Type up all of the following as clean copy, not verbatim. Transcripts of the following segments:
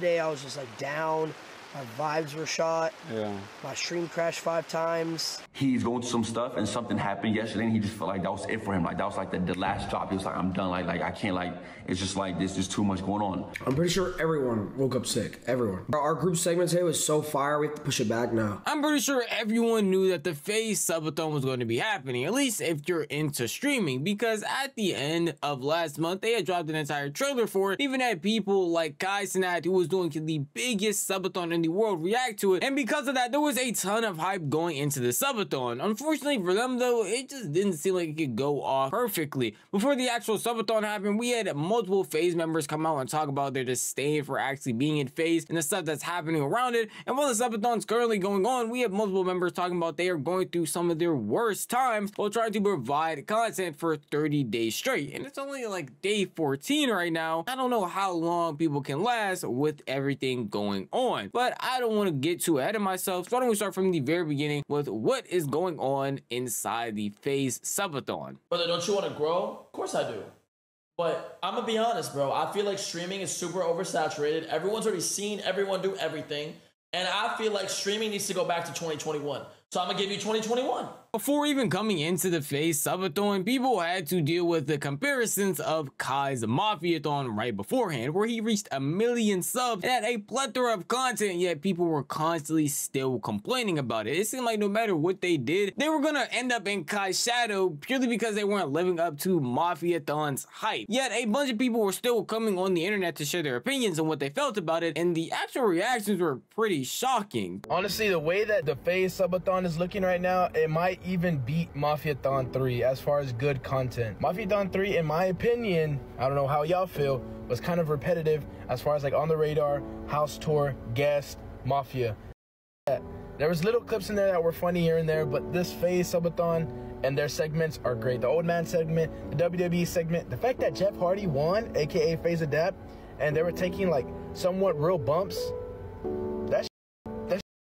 Today I was just like down. My vibes were shot. Yeah. My stream crashed 5 times. He's going through some stuff and something happened yesterday and he just felt like that was it for him. Like that was like the last drop. He was like, I'm done. Like I can't, like, it's just like there's just too much going on. I'm pretty sure everyone woke up sick. Everyone. Our group segment today was so fire, we have to push it back now. I'm pretty sure everyone knew that the Faze Subathon was going to be happening, at least if you're into streaming, because at the end of last month, they had dropped an entire trailer for it, even had people like Kai Cenat, who was doing the biggest Subathon in the world, react to it, and because of that, there was a ton of hype going into the Subathon. Unfortunately for them though, it just didn't seem like it could go off perfectly. Before the actual Subathon happened, we had multiple Faze members come out and talk about their disdain for actually being in Faze and the stuff that's happening around it, and while the Subathon's currently going on, we have multiple members talking about they are going through some of their worst times while trying to provide content for 30 days straight, and it's only like day 14 right now. I don't know how long people can last with everything going on, but I don't want to get too ahead of myself, so why don't we start from the very beginning with what is going on inside the Faze Subathon. Brother, don't you want to grow? Of course I do. But I'm gonna be honest, bro. I feel like streaming is super oversaturated. Everyone's already seen everyone do everything. And I feel like streaming needs to go back to 2021. So I'm gonna give you 2021. Before even coming into the Faze Subathon, people had to deal with the comparisons of Kai's Mafiathon right beforehand, where he reached 1 million subs and had a plethora of content, yet people were constantly still complaining about it. It seemed like no matter what they did, they were gonna end up in Kai's shadow purely because they weren't living up to Mafiathon's hype. Yet a bunch of people were still coming on the internet to share their opinions on what they felt about it, and the actual reactions were pretty shocking. Honestly, the way that the Faze Subathon is looking right now, it might even beat Mafiathon 3 as far as good content. Mafiathon 3, in my opinion, I don't know how y'all feel, was kind of repetitive as far as like on the radar, house tour, guest, Mafia. There was little clips in there that were funny here and there, but this Faze Subathon and their segments are great. The old man segment, the WWE segment, the fact that Jeff Hardy won, aka Faze Adapt, and they were taking like somewhat real bumps, that's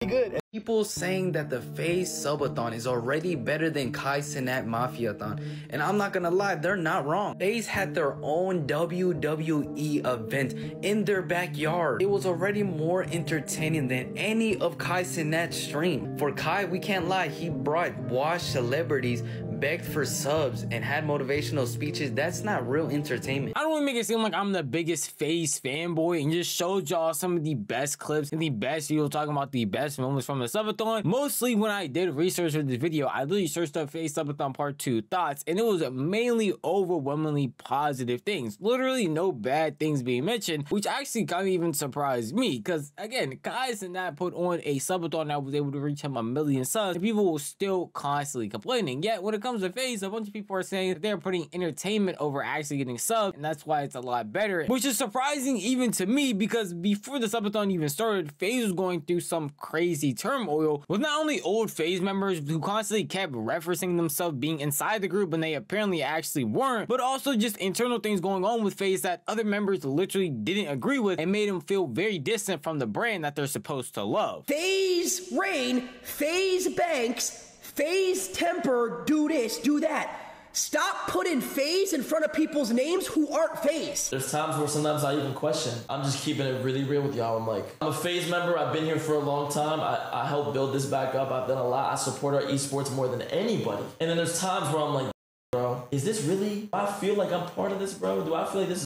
good. People saying that the Faze Subathon is already better than Kai Cenat Mafiathon, and I'm not gonna lie, they're not wrong. Faze had their own WWE event in their backyard. It was already more entertaining than any of Kai Cenat's stream. For Kai, we can't lie, he brought washed celebrities, begged for subs, and had motivational speeches. That's not real entertainment. I don't want to make it seem like I'm the biggest Faze fanboy and just showed y'all some of the best clips and the best videos talking about the best moments from the Subathon. Mostly when I did research for this video, I literally searched up Faze Subathon Part 2 thoughts, and it was mainly overwhelmingly positive things. Literally no bad things being mentioned, which actually kind of even surprised me, because again, guys did not put on a Subathon that was able to reach him 1 million subs, and people were still constantly complaining. Yet when it comes to Faze, a bunch of people are saying that they're putting entertainment over actually getting subs, and that's why it's a lot better, which is surprising even to me, because before the Subathon even started, Faze was going through some crazy turmoil with not only old Faze members who constantly kept referencing themselves being inside the group when they apparently actually weren't, but also just internal things going on with Faze that other members literally didn't agree with and made them feel very distant from the brand that they're supposed to love. Faze Rain, Faze Banks, Faze Temper, do this, do that. Stop putting Faze in front of people's names who aren't Faze. There's times where sometimes I even question. I'm just keeping it really real with y'all. I'm like, I'm a Faze member. I've been here for a long time. I helped build this back up. I've done a lot. I support our esports more than anybody. And then there's times where I'm like, bro, is this really? Do I feel like I'm part of this, bro? Do I feel like this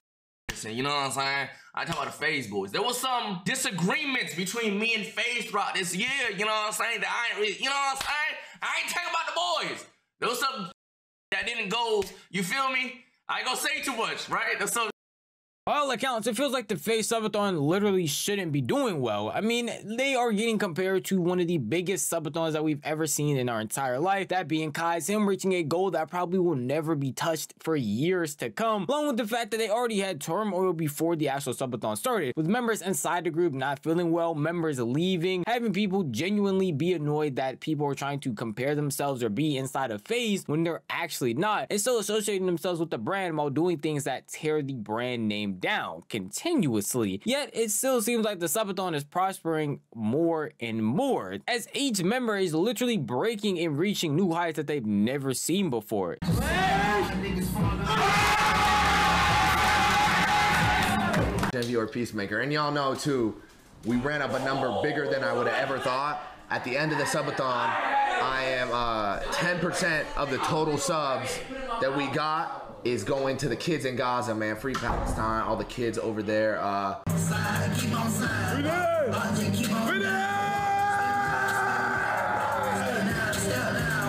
is... You know what I'm saying? I talk about the Faze boys. There was some disagreements between me and Faze throughout this year. You know what I'm saying? That I ain't really, you know what I'm saying? I ain't talking about the boys. There was some that didn't go, you feel me? I ain't gonna say too much, right? That's so. By all accounts, it feels like the Faze Subathon literally shouldn't be doing well. I mean, they are getting compared to one of the biggest Subathons that we've ever seen in our entire life, that being Kai's, him reaching a goal that probably will never be touched for years to come, along with the fact that they already had turmoil before the actual Subathon started, with members inside the group not feeling well, members leaving, having people genuinely be annoyed that people are trying to compare themselves or be inside of Faze when they're actually not, and still associating themselves with the brand while doing things that tear the brand name down continuously. Yet it still seems like the Subathon is prospering more and more, as each member is literally breaking and reaching new heights that they've never seen before. Envy or Peacemaker. And y'all know too, we ran up a number bigger than I would have ever thought. At the end of the subathon, I am 10% of the total subs that we got is going to the kids in Gaza, man. Free Palestine, all the kids over there. A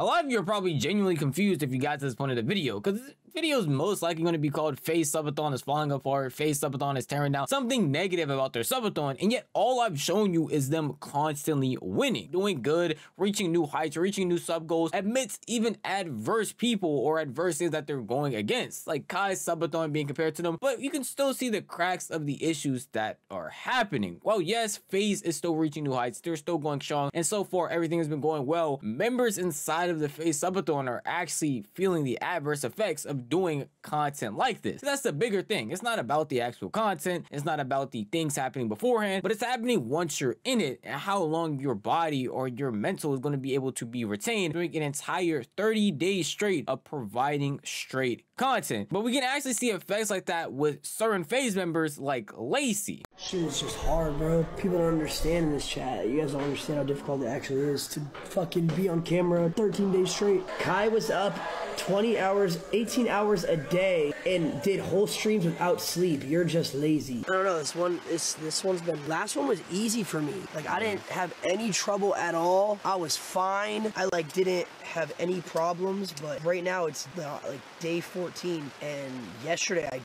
lot of you are probably genuinely confused if you got to this point of the video, because this video is most likely going to be called Faze Subathon is falling apart, Faze Subathon is tearing down, something negative about their subathon, and yet all I've shown you is them constantly winning, doing good, reaching new heights, reaching new sub goals, amidst even adverse people or adverse things that they're going against, like Kai's subathon being compared to them, but you can still see the cracks of the issues that are happening. Well, yes, Faze is still reaching new heights, they're still going strong, and so far everything has been going well. Members inside of the Faze Subathon are actually feeling the adverse effects of doing content like this. That's the bigger thing. It's not about the actual content, it's not about the things happening beforehand, but it's happening once you're in it and how long your body or your mental is going to be able to be retained during an entire 30 days straight of providing straight content. But we can actually see effects like that with certain Faze members like Lacey. Shit is just hard, bro. People don't understand in this chat. You guys don't understand how difficult it actually is to fucking be on camera 13 days straight. Kai was up 20 hours, 18 hours a day and did whole streams without sleep. You're just lazy. I don't know, this one's been, last one was easy for me. Like, I didn't have any trouble at all. I was fine. I like didn't have any problems, but right now it's like day 14, and yesterday I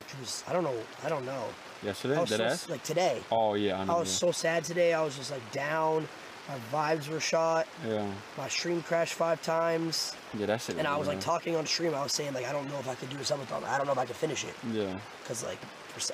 don't know. Yesterday? Like today. Oh yeah. I was so sad today. I was just like down. My vibes were shot. Yeah. My stream crashed 5 times. Yeah, that shit. And I was like talking on stream. I was saying like I don't know if I could do a subathon. I don't know if I could finish it. Yeah. Cause like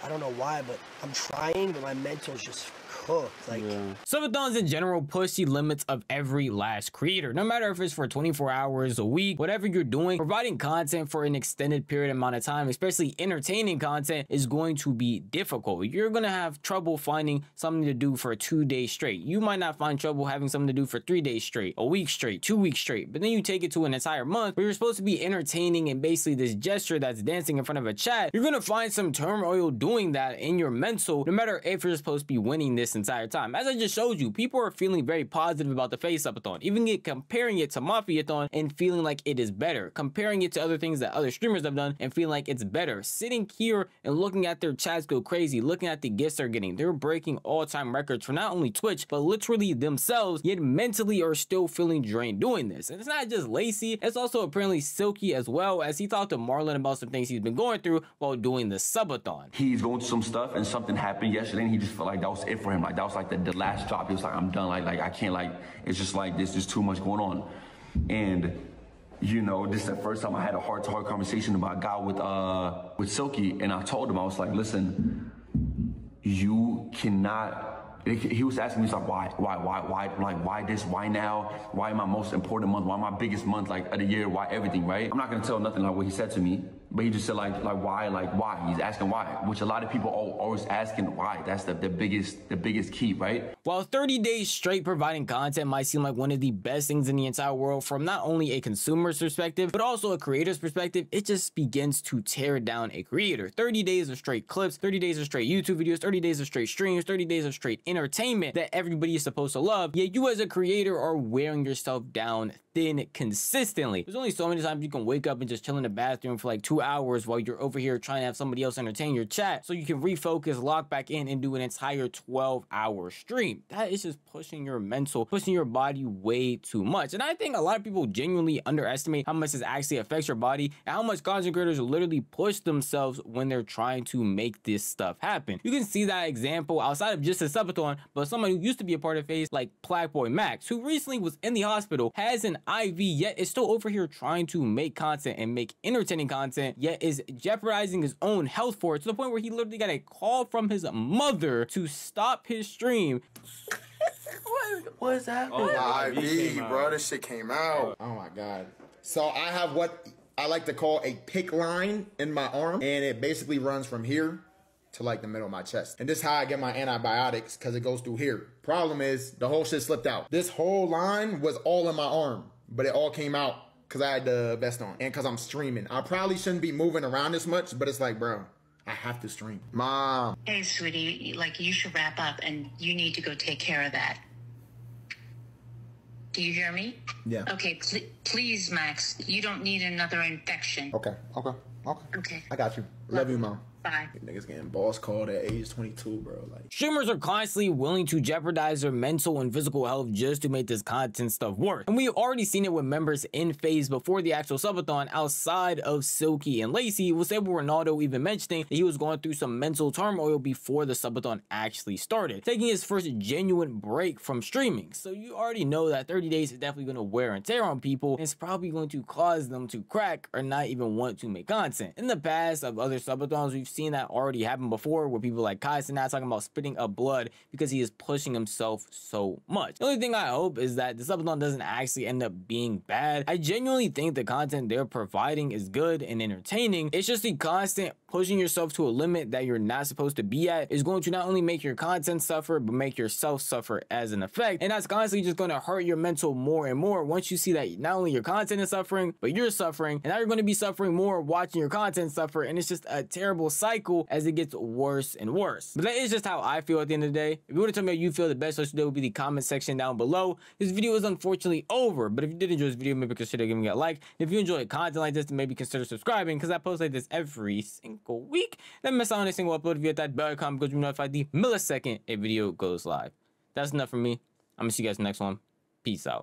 I don't know why, but I'm trying, but my mental's just cooked. Like, subathons in general push the limits of every last creator, no matter if it's for 24 hours a week, whatever you're doing. Providing content for an extended period amount of time, especially entertaining content, is going to be difficult. You're gonna have trouble finding something to do for 2 days straight. You might not find trouble having something to do for 3 days straight, a week straight, 2 weeks straight, but then you take it to an entire month where you're supposed to be entertaining and basically this gesture that's dancing in front of a chat. You're gonna find some turmoil doing that in your mental, no matter if you're supposed to be winning this entire time. As I just showed you, people are feeling very positive about the Faze Subathon, even comparing it to Mafiathon and feeling like it is better, comparing it to other things that other streamers have done and feeling like it's better. Sitting here and looking at their chats go crazy, looking at the gifts they're getting, they're breaking all-time records for not only Twitch, but literally themselves, yet mentally are still feeling drained doing this. And it's not just Lacey, it's also apparently Silky as well, as he talked to Marlon about some things he's been going through while doing the subathon. He's going through some stuff and something happened yesterday and he just felt like that was it for him. Like that was like the last drop. He was like, I'm done. Like I can't, like, it's just like there's too much going on. And you know, this is the first time I had a heart-to-heart conversation about a guy with Silky, and I told him, I was like, listen, you cannot. He was asking me, he's like, why this, why now, why my most important month, why my biggest month like of the year, why everything, right? I'm not gonna tell nothing like what he said to me, but he just said like why, he's asking why, which a lot of people are always asking why. That's the biggest key, right? While 30 days straight providing content might seem like one of the best things in the entire world from not only a consumer's perspective, but also a creator's perspective, it just begins to tear down a creator. 30 days of straight clips, 30 days of straight YouTube videos, 30 days of straight streams, 30 days of straight entertainment that everybody is supposed to love, yet you as a creator are wearing yourself down thin consistently. There's only so many times you can wake up and just chill in the bathroom for like 2 hours while you're over here trying to have somebody else entertain your chat so you can refocus, lock back in, and do an entire 12-hour stream. That is just pushing your mental, pushing your body way too much. And I think a lot of people genuinely underestimate how much this actually affects your body and how much content creators literally push themselves when they're trying to make this stuff happen. You can see that example outside of just a subathon, but someone who used to be a part of Faze, like Blackboy Max, who recently was in the hospital, has an IV, yet is still over here trying to make content and make entertaining content, yet is jeopardizing his own health for it, to the point where he literally got a call from his mother to stop his stream. What is happening? IV, bro, this shit came out. Oh my god. So I have what I like to call a pick line in my arm, and it basically runs from here to like the middle of my chest. And this is how I get my antibiotics, because it goes through here. Problem is, the whole shit slipped out. This whole line was all in my arm, but it all came out because I had the vest on and because I'm streaming. I probably shouldn't be moving around this much, but it's like, bro, I have to stream. Mom. Hey, sweetie, like you should wrap up and you need to go take care of that. Do you hear me? Yeah. Okay, please, Max. You don't need another infection. Okay. Okay. I got you. Love you, Mom. Bye. Niggas getting boss called at age 22, bro. Like, Streamers are constantly willing to jeopardize their mental and physical health just to make this content stuff work. And we've already seen it with members in Faze before the actual subathon outside of Silky and Lacey, with Sable Ronaldo even mentioning that he was going through some mental turmoil before the subathon actually started, taking his first genuine break from streaming. So you already know that 30 days is definitely going to wear and tear on people, and it's probably going to cause them to crack or not even want to make content. In the past of other subathons, we've seen that already happen before, where people like Kai Cenat talking about spitting up blood because he is pushing himself so much. The only thing I hope is that the subathon doesn't actually end up being bad. I genuinely think the content they're providing is good and entertaining. It's just the constant pushing yourself to a limit that you're not supposed to be at is going to not only make your content suffer, but make yourself suffer as an effect. And that's constantly just going to hurt your mental more and more once you see that not only your content is suffering, but you're suffering, and now you're going to be suffering more watching your content suffer, and it's just a terrible cycle as it gets worse and worse. But that is just how I feel at the end of the day. If you want to tell me how you feel, the best place to do would be the comment section down below. This video is unfortunately over, but if you did enjoy this video, maybe consider giving it a like. And if you enjoy content like this, then maybe consider subscribing, because I post like this every single week. Then miss out on a single upload if you hit that bell icon, because you're notified the millisecond a video goes live. That's enough from me. I'm gonna see you guys in the next one. Peace out.